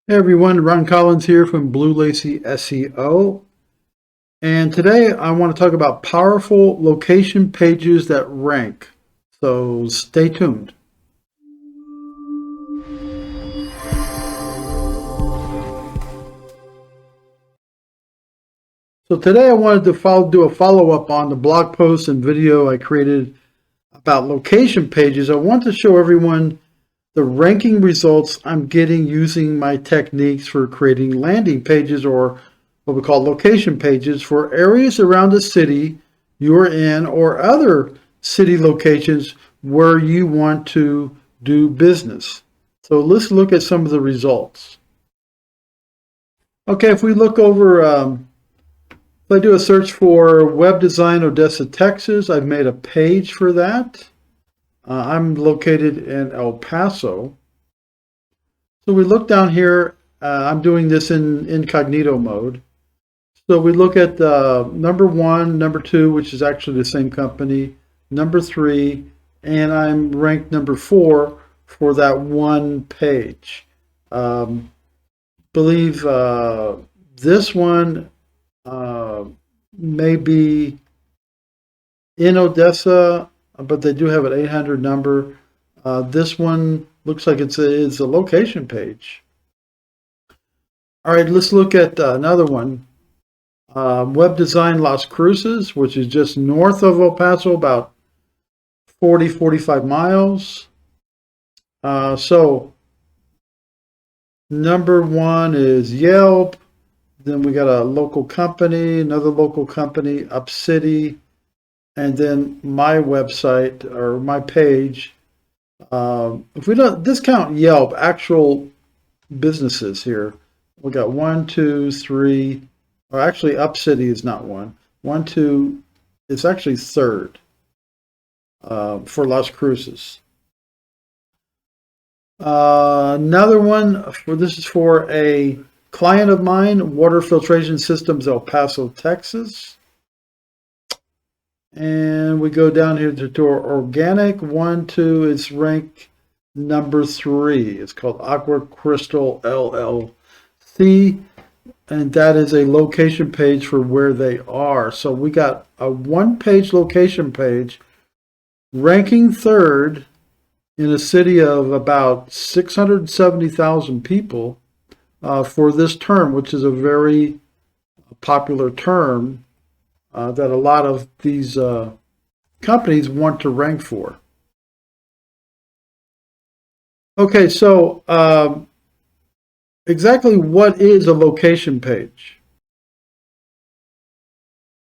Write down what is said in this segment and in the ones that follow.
Hey everyone, Ron Collins here from Lacy SEO. And today I want to talk about powerful location pages that rank. So stay tuned. So today I wanted to do a follow-up on the blog post and video I created about location pages. I want to show everyone the ranking results I'm getting using my techniques for creating landing pages, or what we call location pages, for areas around the city you're in or other city locations where you want to do business. So let's look at some of the results. Okay, if we look over, if I do a search for web design Odessa, Texas, I've made a page for that. I'm located in El Paso. So we look down here. I'm doing this in incognito mode. So we look at number 1, number 2, which is actually the same company, number 3, and I'm ranked number 4 for that one page. Believe this one may be in Odessa, but they do have an 800 number. This one looks like it's a location page. All right, let's look at another one. Web Design Las Cruces, which is just north of El Paso, about 45 miles. So number 1 is Yelp. Then we got a local company, another local company, Up City, and then my website or my page. If we don't discount Yelp, actual businesses here, we got 1, 2, 3, or actually Up City is not 1. 1, 2, it's actually third for Las Cruces. Another one, this is for a client of mine, Water Filtration Systems, El Paso, Texas. And we go down here to our organic. 1, 2, it's ranked number 3. It's called Aqua Crystal LLC. And that is a location page for where they are. So we got a one-page location page ranking third in a city of about 670,000 people for this term, which is a very popular term that a lot of these companies want to rank for. Okay, so exactly what is a location page?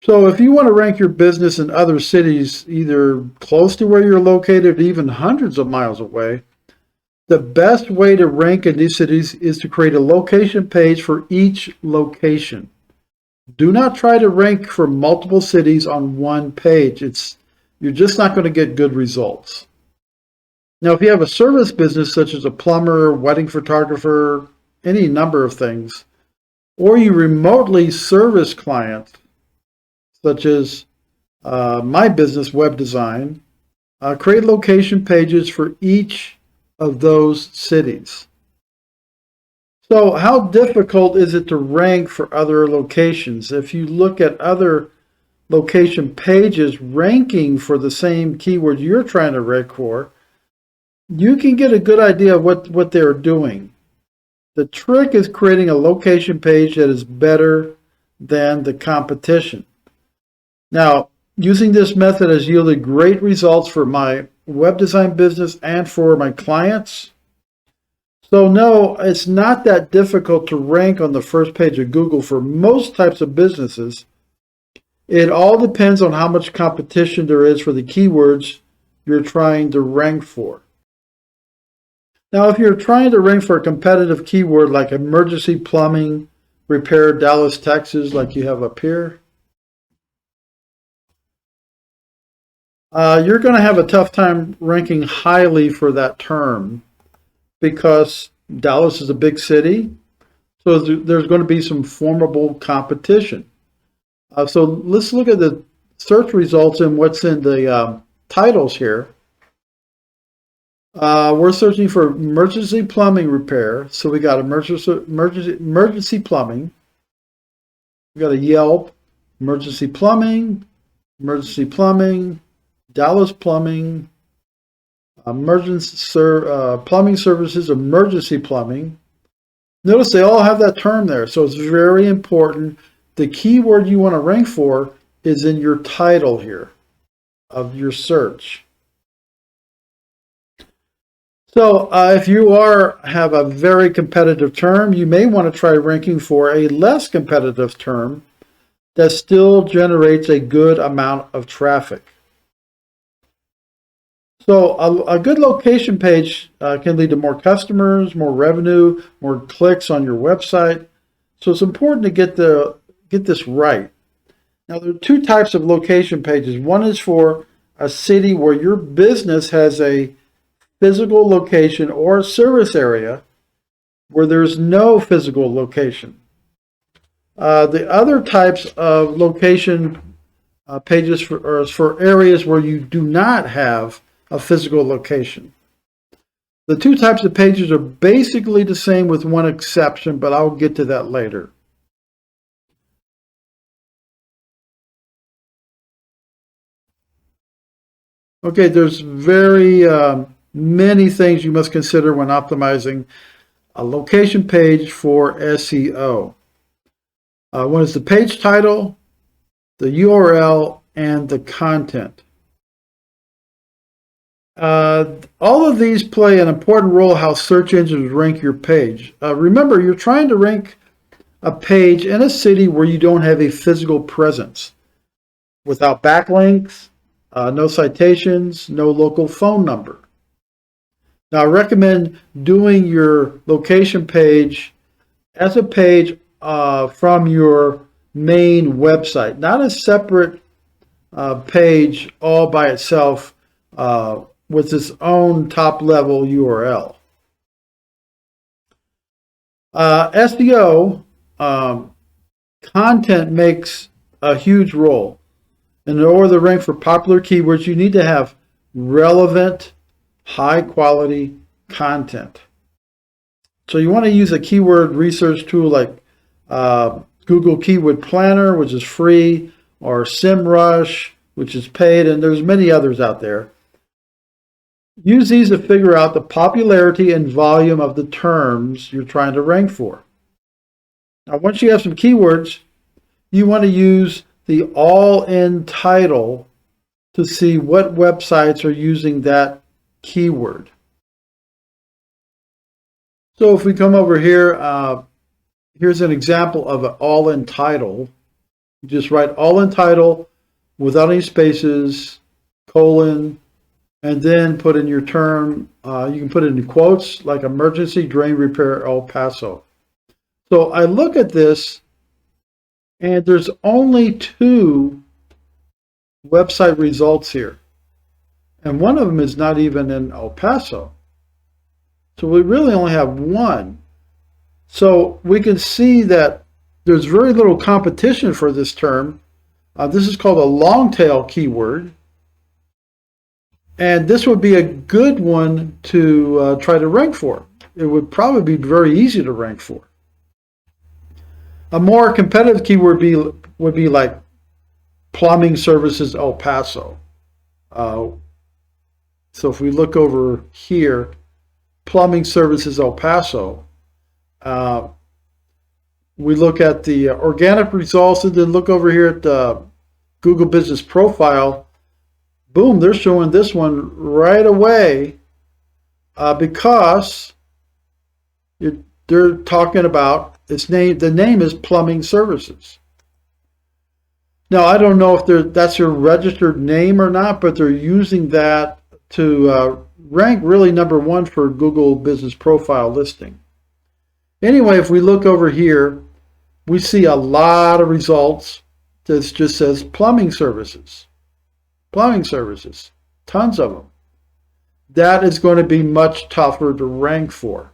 So if you want to rank your business in other cities, either close to where you're located or even hundreds of miles away, the best way to rank in these cities is to create a location page for each location. Do not try to rank for multiple cities on one page. You're just not going to get good results. Now, if you have a service business such as a plumber, wedding photographer, any number of things, or you remotely service clients, such as my business, Web Design, create location pages for each of those cities. So how difficult is it to rank for other locations? If you look at other location pages ranking for the same keyword you're trying to rank for, you can get a good idea of what they're doing. The trick is creating a location page that is better than the competition. Now, using this method has yielded great results for my web design business and for my clients. So no, it's not that difficult to rank on the first page of Google for most types of businesses. It all depends on how much competition there is for the keywords you're trying to rank for. Now, if you're trying to rank for a competitive keyword like emergency plumbing repair, Dallas, Texas, like you have up here, you're going to have a tough time ranking highly for that term because Dallas is a big city, so there's going to be some formidable competition. So let's look at the search results and what's in the titles here. We're searching for emergency plumbing repair. So we got emergency plumbing. We got a Yelp, emergency plumbing, Dallas plumbing, plumbing services, emergency plumbing. Notice they all have that term there, so it's very important. The keyword you want to rank for is in your title here of your search. So if you have a very competitive term, you may want to try ranking for a less competitive term that still generates a good amount of traffic. So a good location page can lead to more customers, more revenue, more clicks on your website. So it's important to get this right. Now, there are two types of location pages. One is for a city where your business has a physical location or a service area where there's no physical location. The other types of location pages are for areas where you do not have a physical location. The two types of pages are basically the same with one exception, but I'll get to that later. Okay, there's very many things you must consider when optimizing a location page for SEO. One is the page title, the URL, and the content. All of these play an important role how search engines rank your page. Remember, you're trying to rank a page in a city where you don't have a physical presence, without backlinks, no citations, no local phone number. Now, I recommend doing your location page as a page from your main website, not a separate page all by itself with its own top-level URL. SEO content makes a huge role. In order to rank for popular keywords, you need to have relevant, high-quality content. So you want to use a keyword research tool like Google Keyword Planner, which is free, or SEMrush, which is paid, and there's many others out there. Use these to figure out the popularity and volume of the terms you're trying to rank for. Now, once you have some keywords, you want to use the all-in title to see what websites are using that keyword. So if we come over here, here's an example of an all-in title. You just write all-in title without any spaces, colon, and then put in your term. You can put it in quotes like emergency drain repair El Paso. So I look at this, and there's only 2 website results here. And one of them is not even in El Paso. So we really only have 1. So we can see that there's very little competition for this term. This is called a long tail keyword. And this would be a good one to try to rank for. It would probably be very easy to rank for. A more competitive keyword would be like plumbing services El Paso. So if we look over here, plumbing services El Paso, we look at the organic results and then look over here at the Google Business Profile. Boom, they're showing this one right away because they're talking about its name. The name is plumbing services. Now, I don't know if that's your registered name or not, but they're using that to rank really #1 for Google Business Profile listing. Anyway, if we look over here, we see a lot of results that just says plumbing services. Plumbing services, tons of them. That is going to be much tougher to rank for.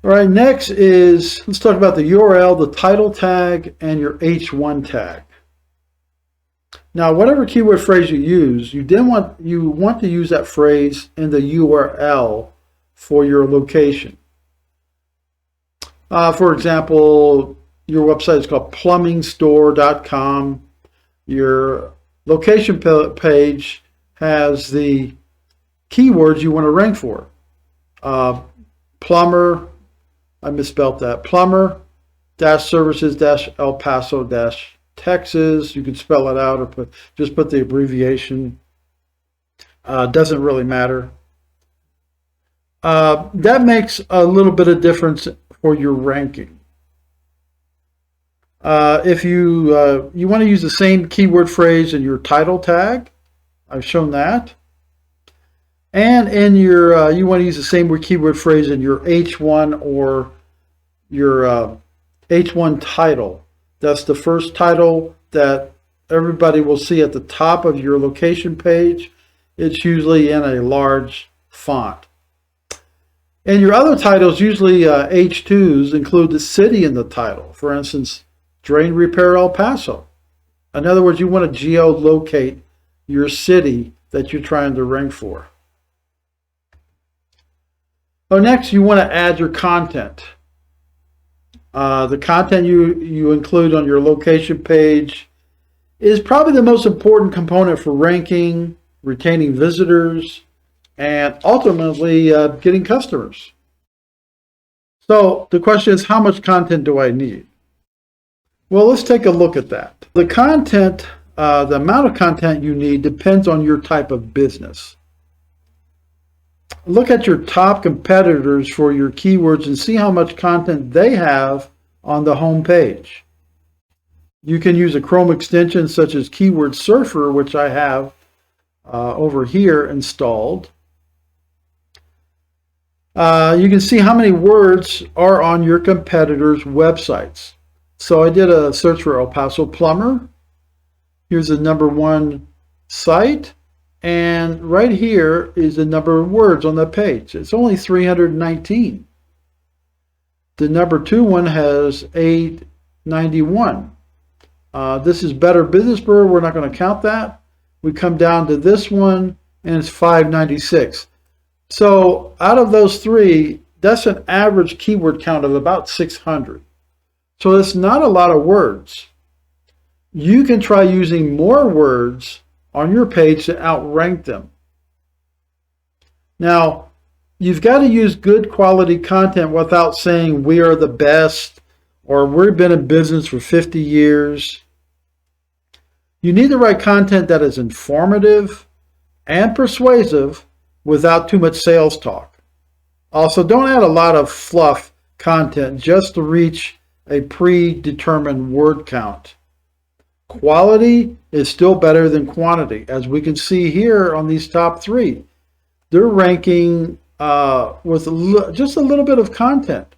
All right, next let's talk about the URL, the title tag, and your H1 tag. Now, whatever keyword phrase you use, you want to use that phrase in the URL for your location. For example, your website is called plumbingstore.com. Your location page has the keywords you want to rank for. Plumber, I misspelled that, plumber dash services dash El Paso dash Texas. You can spell it out or just put the abbreviation. Doesn't really matter. That makes a little bit of difference for your ranking. If you want to use the same keyword phrase in your title tag, I've shown that. And in your you want to use the same keyword phrase in your H1 or your H1 title. That's the first title that everybody will see at the top of your location page. It's usually in a large font. And your other titles, usually H2s, include the city in the title. For instance, Drain Repair El Paso. In other words, you want to geolocate your city that you're trying to rank for. So next, you want to add your content. The content you include on your location page is probably the most important component for ranking, retaining visitors, and ultimately getting customers. So the question is, how much content do I need? Well, let's take a look at that. The content, the amount of content you need depends on your type of business. Look at your top competitors for your keywords and see how much content they have on the home page. You can use a Chrome extension such as Keyword Surfer, which I have over here installed. You can see how many words are on your competitors' websites. So I did a search for El Paso Plumber. Here's the #1 site. And right here is the number of words on the page. It's only 319. The #2 one has 891. This is Better Business Bureau. We're not going to count that. We come down to this one, and it's 596. So out of those three, that's an average keyword count of about 600. So it's not a lot of words. You can try using more words on your page to outrank them. Now, you've got to use good quality content without saying we are the best or we've been in business for 50 years. You need the right content that is informative and persuasive without too much sales talk. Also, don't add a lot of fluff content just to reach a predetermined word count. Quality is still better than quantity. As we can see here on these top three, they're ranking with just a little bit of content.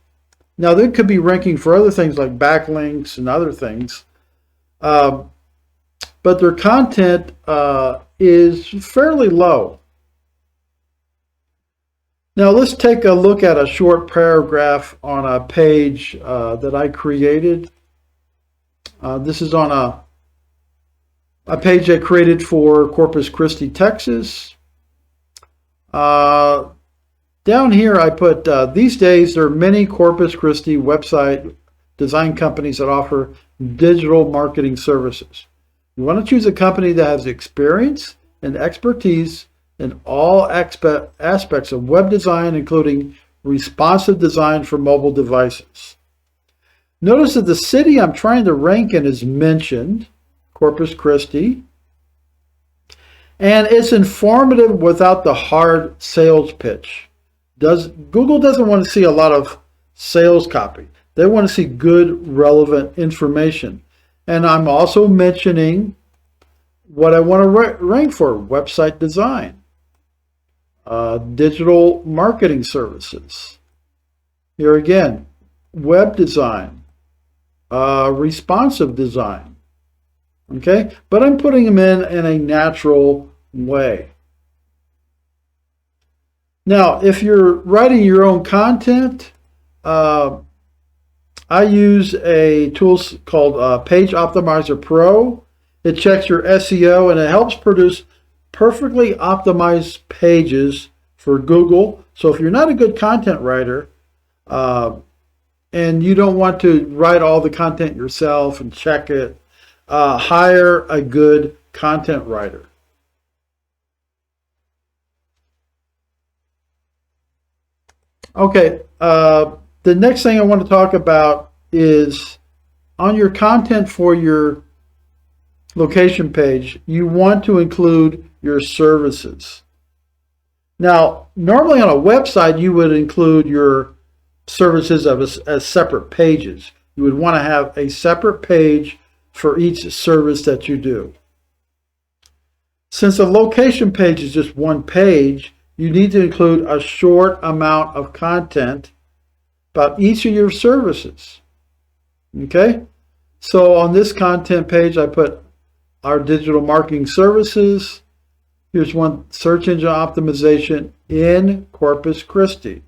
Now, they could be ranking for other things like backlinks and other things, but their content is fairly low. Now, let's take a look at a short paragraph on a page that I created. This is on a page I created for Corpus Christi, Texas. Down here I put, these days there are many Corpus Christi website design companies that offer digital marketing services. You want to choose a company that has experience and expertise in all aspects of web design, including responsive design for mobile devices. Notice that the city I'm trying to rank in is mentioned, Corpus Christi, and it's informative without the hard sales pitch. Google doesn't want to see a lot of sales copy. They want to see good, relevant information. And I'm also mentioning what I want to rank for: website design, digital marketing services. Here again, web design, responsive design. Okay, but I'm putting them in a natural way. Now, if you're writing your own content, I use a tool called Page Optimizer Pro. It checks your SEO, and it helps produce perfectly optimized pages for Google. So if you're not a good content writer, and you don't want to write all the content yourself and check it, hire a good content writer. Okay, the next thing I want to talk about is on your content for your location page, you want to include your services. Now, normally on a website, you would include your services as separate pages. You would want to have a separate page for each service that you do. Since a location page is just one page, you need to include a short amount of content about each of your services. Okay? So on this content page, I put our digital marketing services. Here's one: search engine optimization in Corpus Christi.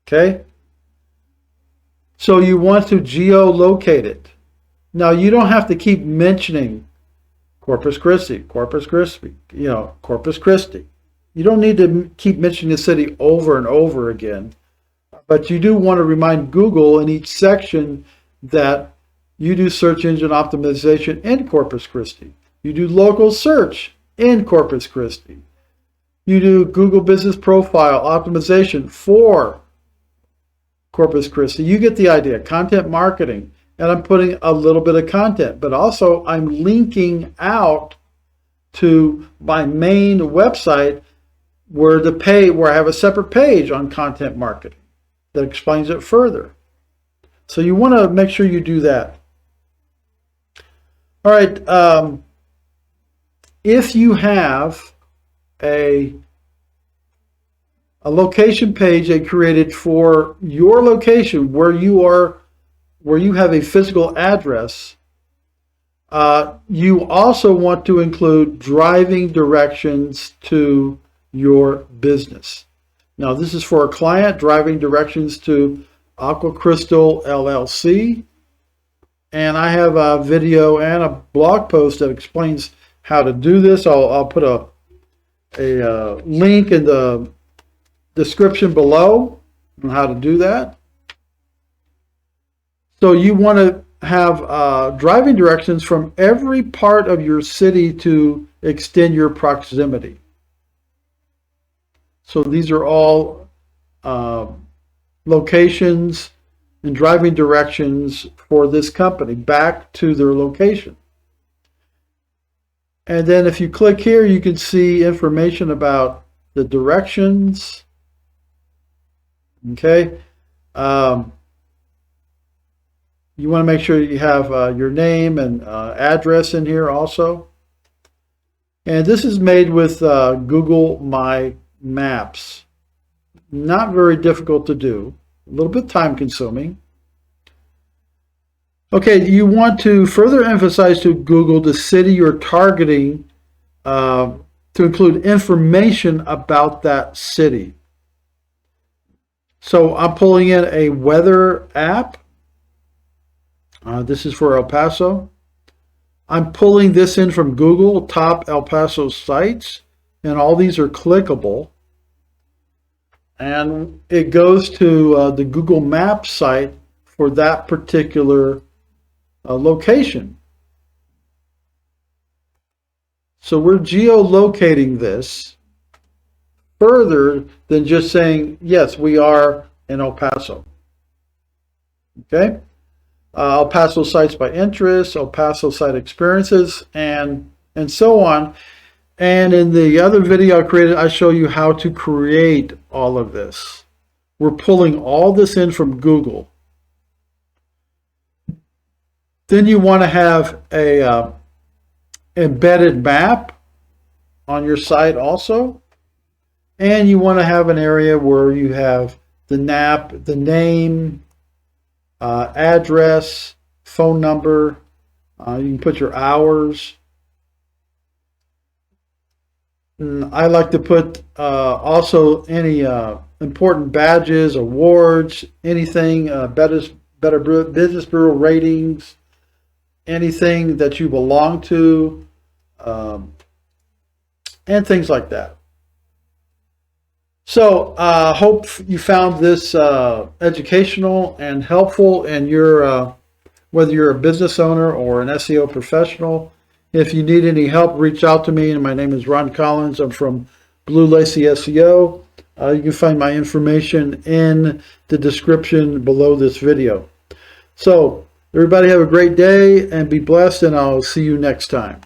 Okay? So you want to geolocate it. Now, you don't have to keep mentioning Corpus Christi, Corpus Christi, Corpus Christi. You don't need to keep mentioning the city over and over again, but you do want to remind Google in each section that you do search engine optimization in Corpus Christi. You do local search in Corpus Christi. You do Google Business Profile optimization for Corpus Christi. You get the idea. Content marketing. And I'm putting a little bit of content, but also I'm linking out to my main website where I have a separate page on content marketing that explains it further. So you want to make sure you do that. All right. If you have a location page they created for your location where you have a physical address, you also want to include driving directions to your business. Now, this is for a client, driving directions to Aqua Crystal LLC. And I have a video and a blog post that explains how to do this. I'll put a link in the description below on how to do that. So you want to have driving directions from every part of your city to extend your proximity. So these are all locations and driving directions for this company back to their location. And then if you click here, you can see information about the directions. Okay. You want to make sure you have your name and address in here also. And this is made with Google My Maps. Not very difficult to do. A little bit time consuming. Okay, you want to further emphasize to Google the city you're targeting to include information about that city. So I'm pulling in a weather app. This is for El Paso. I'm pulling this in from Google, top El Paso sites, and all these are clickable. And it goes to the Google Maps site for that particular location. So we're geolocating this further than just saying, yes, we are in El Paso. Okay? El Paso sites by interest, El Paso site experiences, and so on. And in the other video I created, I show you how to create all of this. We're pulling all this in from Google. Then you want to have a embedded map on your site also. And you want to have an area where you have the name, address, phone number. You can put your hours. And I like to put also any important badges, awards, anything, better Business Bureau ratings, anything that you belong to, and things like that. So hope you found this educational and helpful in your whether you're a business owner or an SEO professional. If you need any help, reach out to me. And my name is Ron Collins. I'm from Blue Lacy SEO. You can find my information in the description below this video. So everybody have a great day and be blessed, and I'll see you next time.